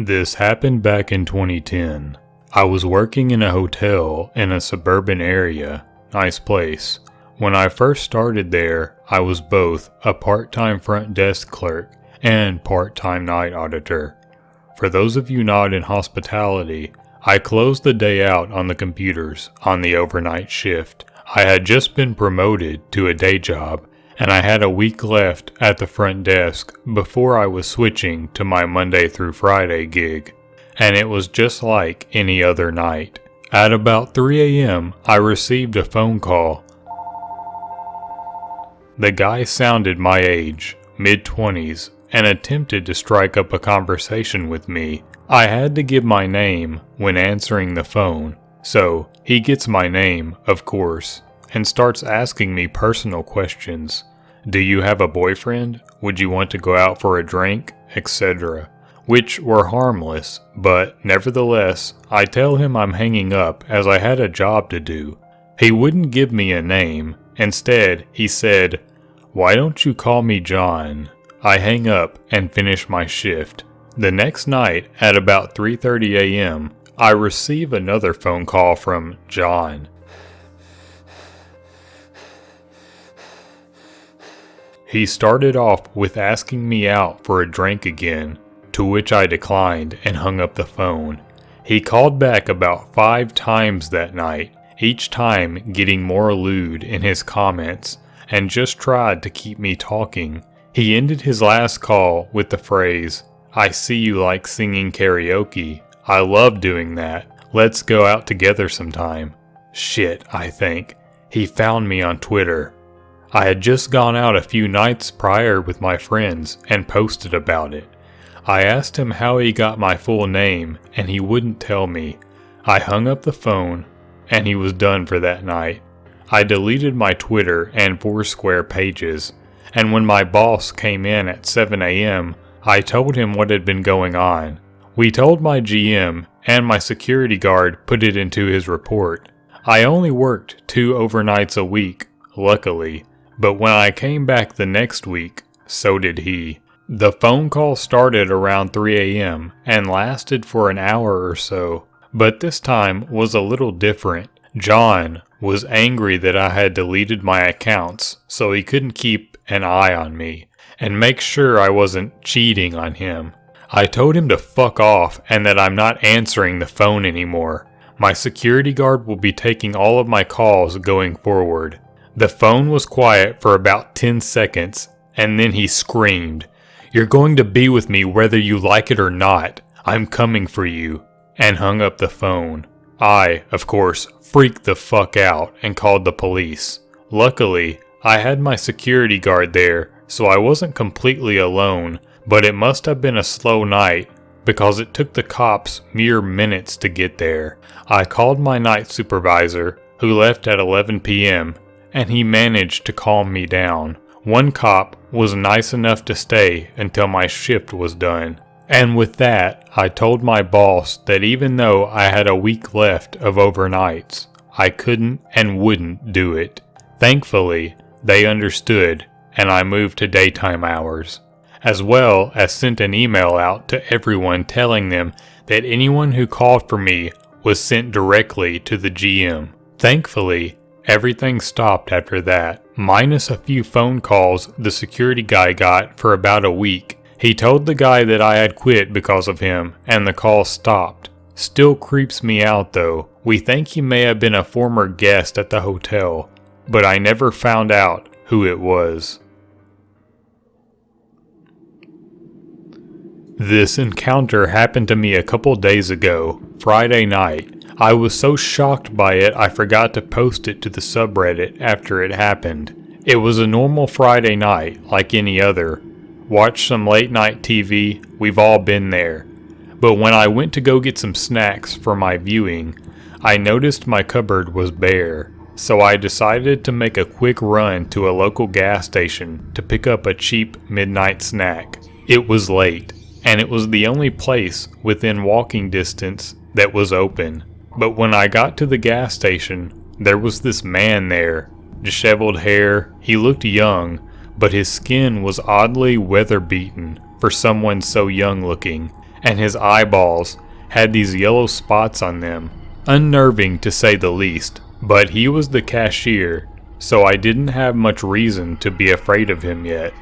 This happened back in 2010. I was working in a hotel in a suburban area. Nice place. When I first started there, I was both a part-time front desk clerk and part-time night auditor. For those of you not in hospitality, I closed the day out on the computers on the overnight shift. I had just been promoted to a day job, and I had a week left at the front desk before I was switching to my Monday through Friday gig. And it was just like any other night. At about 3 a.m., I received a phone call. The guy sounded my age, mid-20s, and attempted to strike up a conversation with me. I had to give my name when answering the phone, so he gets my name, of course, and starts asking me personal questions. Do you have a boyfriend? Would you want to go out for a drink? Etc. Which were harmless, but nevertheless, I tell him I'm hanging up as I had a job to do. He wouldn't give me a name. Instead, he said, "Why don't you call me John?" I hang up and finish my shift. The next night, at about 3:30 a.m., I receive another phone call from John. He started off with asking me out for a drink again, to which I declined and hung up the phone. He called back about 5 times that night, each time getting more lewd in his comments, and just tried to keep me talking. He ended his last call with the phrase, "I see you like singing karaoke. I love doing that. Let's go out together sometime." Shit, I think. He found me on Twitter. I had just gone out a few nights prior with my friends and posted about it. I asked him how he got my full name, and he wouldn't tell me. I hung up the phone, and he was done for that night. I deleted my Twitter and Foursquare pages, and when my boss came in at 7 a.m., I told him what had been going on. We told my GM, and my security guard put it into his report. I only worked 2 overnights a week, luckily, but when I came back the next week, so did he. The phone call started around 3 a.m. and lasted for an hour or so, but this time was a little different. John was angry that I had deleted my accounts so he couldn't keep an eye on me and make sure I wasn't cheating on him. I told him to fuck off and that I'm not answering the phone anymore. My security guard will be taking all of my calls going forward. The phone was quiet for about 10 seconds, and then he screamed, "You're going to be with me whether you like it or not. I'm coming for you," and hung up the phone. I, of course, freaked the fuck out and called the police. Luckily, I had my security guard there, so I wasn't completely alone, but it must have been a slow night because it took the cops mere minutes to get there. I called my night supervisor, who left at 11 p.m., and he managed to calm me down. One cop was nice enough to stay until my shift was done. And with that, I told my boss that even though I had a week left of overnights, I couldn't and wouldn't do it. Thankfully, they understood, and I moved to daytime hours, as well as sent an email out to everyone telling them that anyone who called for me was sent directly to the GM. Thankfully, everything stopped after that, minus a few phone calls the security guy got for about a week. He told the guy that I had quit because of him, and the call stopped. Still creeps me out though. We think he may have been a former guest at the hotel, but I never found out who it was. This encounter happened to me a couple days ago, Friday night. I was so shocked by it I forgot to post it to the subreddit after it happened. It was a normal Friday night, like any other. Watch some late night TV, we've all been there. But when I went to go get some snacks for my viewing, I noticed my cupboard was bare. So I decided to make a quick run to a local gas station to pick up a cheap midnight snack. It was late, and it was the only place within walking distance that was open. But when I got to the gas station, there was this man there. Disheveled hair, he looked young, but his skin was oddly weather-beaten for someone so young looking, and his eyeballs had these yellow spots on them, unnerving to say the least. But he was the cashier, so I didn't have much reason to be afraid of him yet.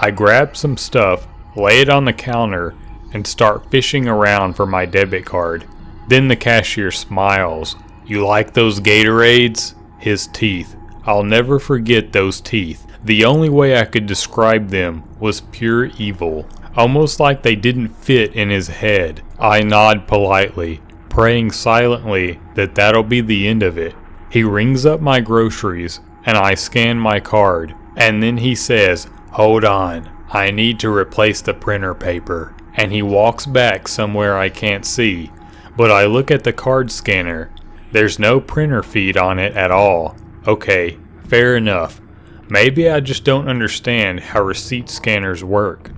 I grabbed some stuff, lay it on the counter, and start fishing around for my debit card. Then the cashier smiles. "You like those Gatorades?" His teeth. I'll never forget those teeth. The only way I could describe them was pure evil, almost like they didn't fit in his head. I nod politely, praying silently that that'll be the end of it. He rings up my groceries, and I scan my card, and then he says, "Hold on, I need to replace the printer paper," and he walks back somewhere I can't see, but I look at the card scanner. There's no printer feed on it at all. Okay, fair enough. Maybe I just don't understand how receipt scanners work.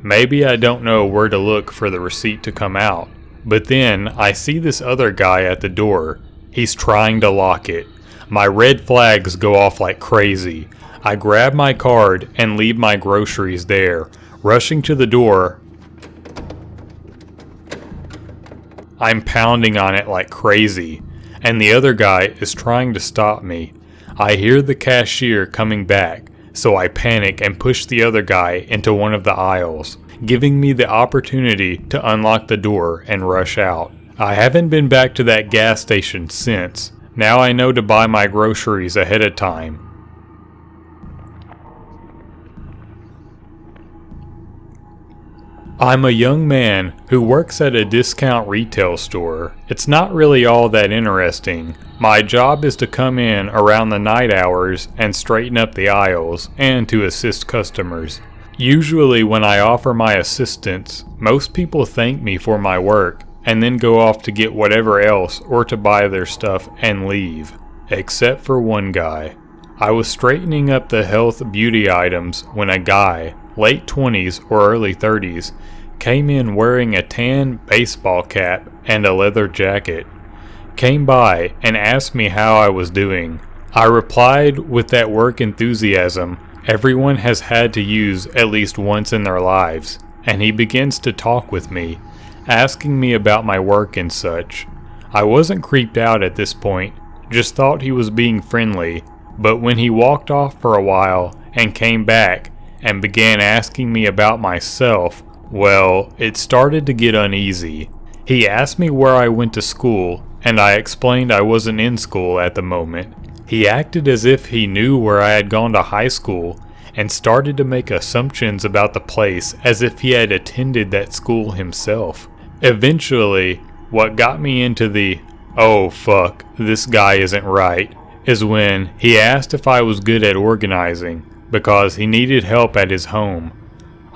Maybe I don't know where to look for the receipt to come out. But then I see this other guy at the door. He's trying to lock it. My red flags go off like crazy. I grab my card and leave my groceries there. Rushing to the door, I'm pounding on it like crazy, and the other guy is trying to stop me. I hear the cashier coming back, so I panic and push the other guy into one of the aisles, giving me the opportunity to unlock the door and rush out. I haven't been back to that gas station since. Now I know to buy my groceries ahead of time. I'm a young man who works at a discount retail store. It's not really all that interesting. My job is to come in around the night hours and straighten up the aisles and to assist customers. Usually when I offer my assistance, most people thank me for my work and then go off to get whatever else or to buy their stuff and leave. Except for one guy. I was straightening up the health beauty items when a guy, late 20s or early 30s, came in wearing a tan baseball cap and a leather jacket. Came by and asked me how I was doing. I replied with that work enthusiasm everyone has had to use at least once in their lives, and he begins to talk with me, asking me about my work and such. I wasn't creeped out at this point, just thought he was being friendly, but when he walked off for a while and came back and began asking me about myself, well, it started to get uneasy. He asked me where I went to school, and I explained I wasn't in school at the moment. He acted as if he knew where I had gone to high school, and started to make assumptions about the place as if he had attended that school himself. Eventually, what got me into the, "Oh fuck, this guy isn't right," is when he asked if I was good at organizing, because he needed help at his home.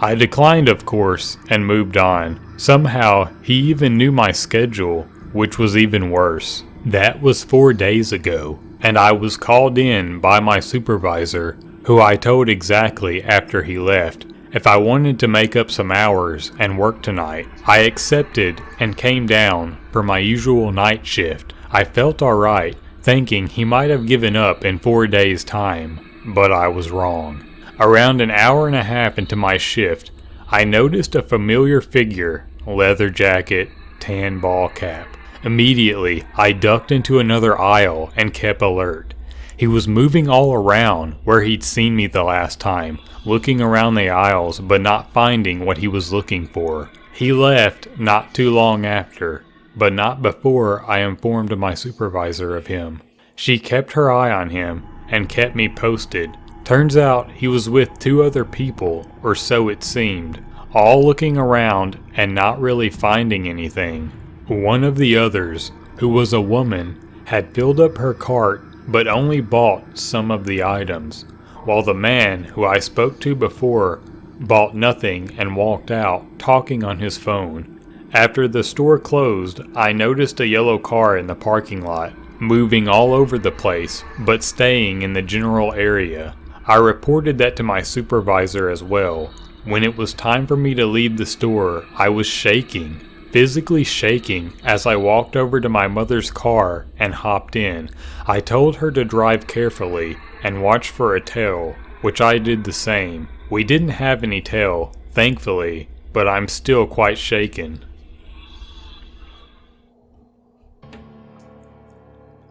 I declined, of course, and moved on. Somehow, he even knew my schedule, which was even worse. That was 4 days ago, and I was called in by my supervisor, who I told exactly after he left if I wanted to make up some hours and work tonight. I accepted and came down for my usual night shift. I felt alright, thinking he might have given up in 4 days' time, but I was wrong. Around an hour and a half into my shift, I noticed a familiar figure, leather jacket, tan ball cap. Immediately, I ducked into another aisle and kept alert. He was moving all around where he'd seen me the last time, looking around the aisles but not finding what he was looking for. He left not too long after, but not before I informed my supervisor of him. She kept her eye on him and kept me posted. Turns out he was with 2 other people, or so it seemed, all looking around and not really finding anything. One of the others, who was a woman, had filled up her cart but only bought some of the items, while the man who I spoke to before bought nothing and walked out, talking on his phone. After the store closed, I noticed a yellow car in the parking lot, moving all over the place, but staying in the general area. I reported that to my supervisor as well. When it was time for me to leave the store, I was shaking, physically shaking, as I walked over to my mother's car and hopped in. I told her to drive carefully and watch for a tail, which I did the same. We didn't have any tail, thankfully, but I'm still quite shaken.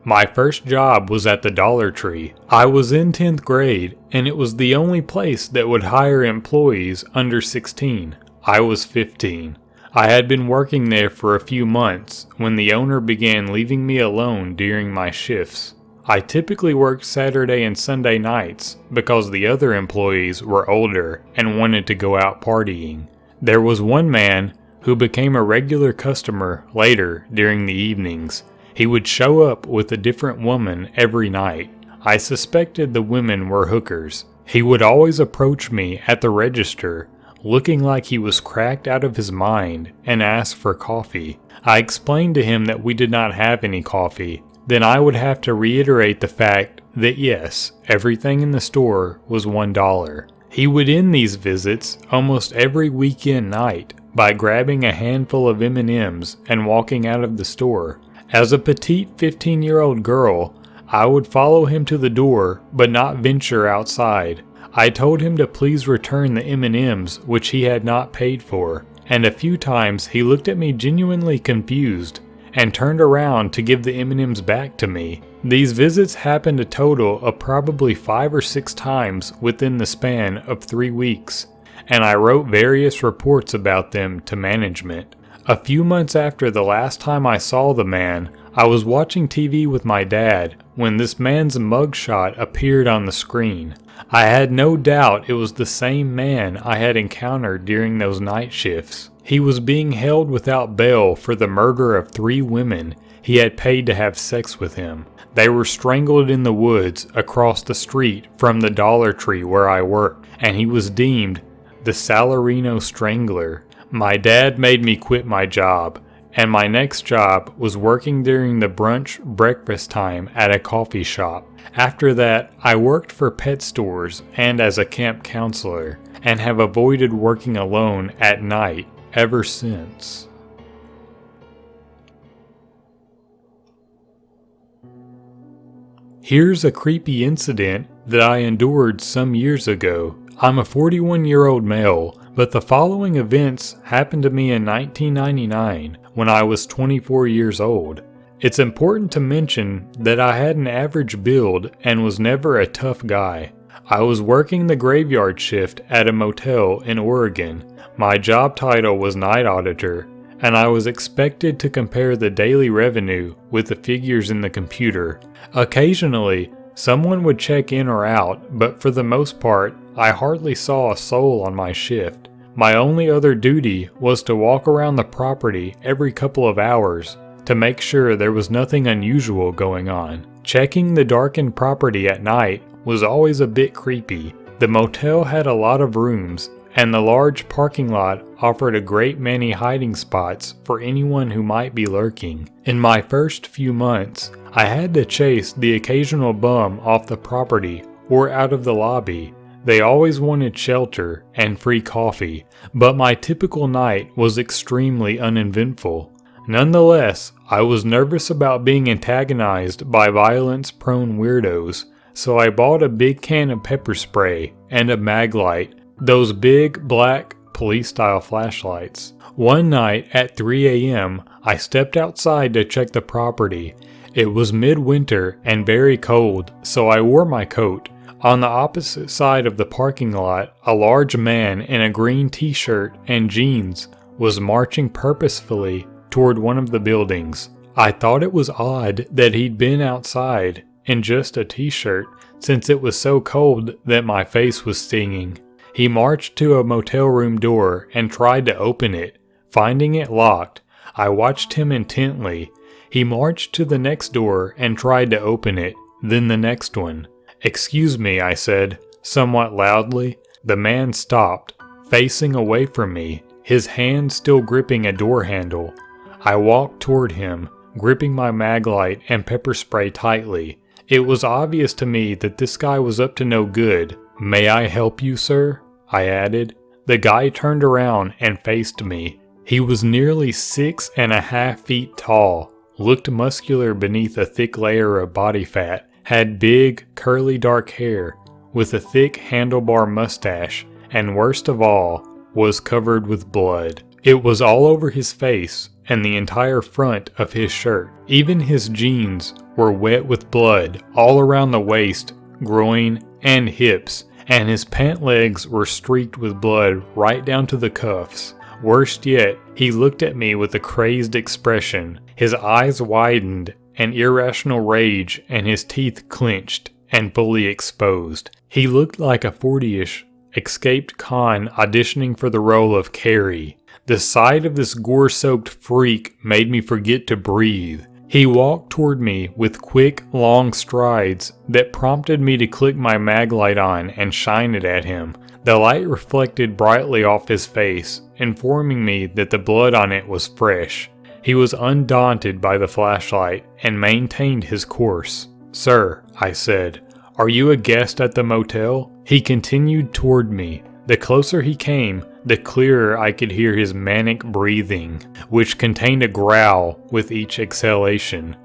My first job was at the Dollar Tree. I was in 10th grade, and it was the only place that would hire employees under 16. I was 15. I had been working there for a few months when the owner began leaving me alone during my shifts. I typically worked Saturday and Sunday nights because the other employees were older and wanted to go out partying. There was one man who became a regular customer later during the evenings. He would show up with a different woman every night. I suspected the women were hookers. He would always approach me at the register, looking like he was cracked out of his mind, and ask for coffee. I explained to him that we did not have any coffee. Then I would have to reiterate the fact that yes, everything in the store was $1. He would end these visits almost every weekend night by grabbing a handful of M&Ms and walking out of the store. As a petite 15-year-old girl, I would follow him to the door but not venture outside. I told him to please return the M&Ms which he had not paid for, and a few times he looked at me genuinely confused and turned around to give the M&Ms back to me. These visits happened a total of probably 5 or 6 times within the span of 3 weeks, and I wrote various reports about them to management. A few months after the last time I saw the man, I was watching TV with my dad when this man's mugshot appeared on the screen. I had no doubt it was the same man I had encountered during those night shifts. He was being held without bail for the murder of 3 women he had paid to have sex with him. They were strangled in the woods across the street from the Dollar Tree where I worked, and he was deemed the Salarino Strangler. My dad made me quit my job, and my next job was working during the brunch breakfast time at a coffee shop. After that, I worked for pet stores and as a camp counselor, and have avoided working alone at night ever since. Here's a creepy incident that I endured some years ago. I'm a 41-year-old male, but the following events happened to me in 1999 when I was 24 years old. It's important to mention that I had an average build and was never a tough guy. I was working the graveyard shift at a motel in Oregon. My job title was night auditor, and I was expected to compare the daily revenue with the figures in the computer. Occasionally, someone would check in or out, but for the most part, I hardly saw a soul on my shift. My only other duty was to walk around the property every couple of hours to make sure there was nothing unusual going on. Checking the darkened property at night was always a bit creepy. The motel had a lot of rooms, and the large parking lot offered a great many hiding spots for anyone who might be lurking. In my first few months, I had to chase the occasional bum off the property or out of the lobby. They always wanted shelter and free coffee, but my typical night was extremely uneventful. Nonetheless, I was nervous about being antagonized by violence-prone weirdos, so I bought a big can of pepper spray and a mag light, those big black police-style flashlights. One night at 3 a.m., I stepped outside to check the property. It was midwinter and very cold, so I wore my coat. On the opposite side of the parking lot, a large man in a green t-shirt and jeans was marching purposefully toward one of the buildings. I thought it was odd that he'd been outside in just a t-shirt since it was so cold that my face was stinging. He marched to a motel room door and tried to open it. Finding it locked, I watched him intently. He marched to the next door and tried to open it, then the next one. "Excuse me," I said, somewhat loudly. The man stopped, facing away from me, his hand still gripping a door handle. I walked toward him, gripping my mag light and pepper spray tightly. It was obvious to me that this guy was up to no good. "May I help you, sir?" I added. The guy turned around and faced me. He was nearly 6.5 feet tall, looked muscular beneath a thick layer of body fat, had big, curly dark hair, with a thick handlebar mustache, and worst of all, was covered with blood. It was all over his face, and the entire front of his shirt. Even his jeans were wet with blood all around the waist, groin, and hips, and his pant legs were streaked with blood right down to the cuffs. Worst yet, he looked at me with a crazed expression. His eyes widened in irrational rage and his teeth clenched and fully exposed. He looked like a 40-ish escaped con auditioning for the role of Carrie. The sight of this gore-soaked freak made me forget to breathe. He walked toward me with quick, long strides that prompted me to click my mag light on and shine it at him. The light reflected brightly off his face, informing me that the blood on it was fresh. He was undaunted by the flashlight and maintained his course. "Sir," I said, "are you a guest at the motel?" He continued toward me. The closer he came, the clearer I could hear his manic breathing, which contained a growl with each exhalation.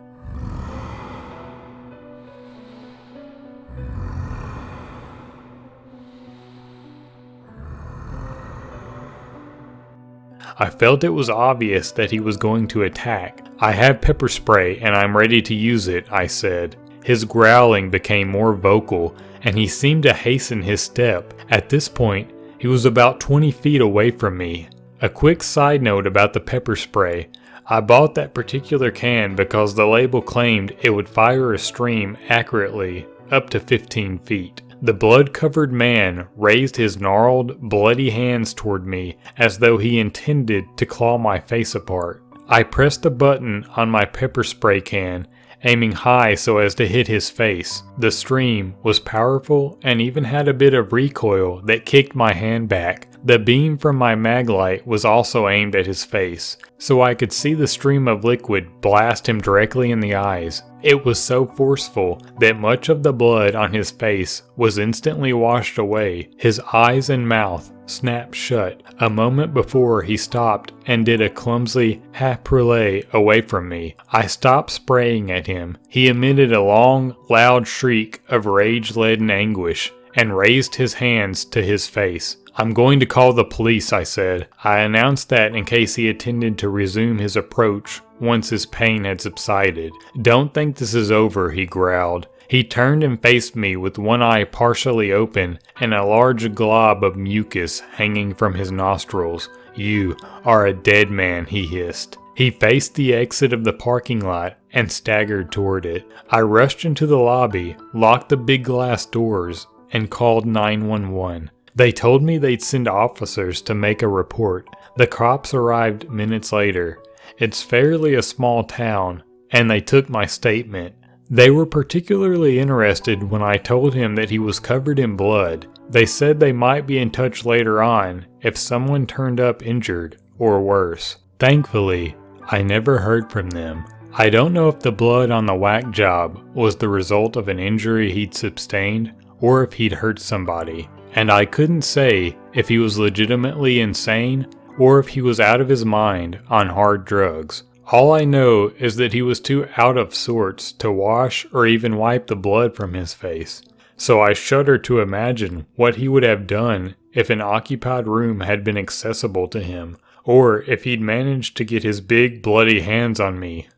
I felt it was obvious that he was going to attack. "I have pepper spray and I'm ready to use it," I said. His growling became more vocal and he seemed to hasten his step. At this point, he was about 20 feet away from me. A quick side note about the pepper spray. I bought that particular can because the label claimed it would fire a stream accurately up to 15 feet. The blood-covered man raised his gnarled, bloody hands toward me as though he intended to claw my face apart. I pressed the button on my pepper spray can, aiming high so as to hit his face. The stream was powerful and even had a bit of recoil that kicked my hand back. The beam from my mag light was also aimed at his face, so I could see the stream of liquid blast him directly in the eyes. It was so forceful that much of the blood on his face was instantly washed away. His eyes and mouth snapped shut. A moment before he stopped and did a clumsy half-relay away from me. I stopped spraying at him. He emitted a long, loud shriek of rage-laden anguish and raised his hands to his face. "I'm going to call the police," I said. I announced that in case he intended to resume his approach once his pain had subsided. "Don't think this is over," he growled. He turned and faced me with one eye partially open and a large glob of mucus hanging from his nostrils. "You are a dead man," he hissed. He faced the exit of the parking lot and staggered toward it. I rushed into the lobby, locked the big glass doors, and called 911. They told me they'd send officers to make a report. The cops arrived minutes later. It's fairly a small town, and they took my statement. They were particularly interested when I told him that he was covered in blood. They said they might be in touch later on if someone turned up injured or worse. Thankfully, I never heard from them. I don't know if the blood on the whack job was the result of an injury he'd sustained or if he'd hurt somebody. And I couldn't say if he was legitimately insane or if he was out of his mind on hard drugs. All I know is that he was too out of sorts to wash or even wipe the blood from his face. So I shudder to imagine what he would have done if an occupied room had been accessible to him, or if he'd managed to get his big bloody hands on me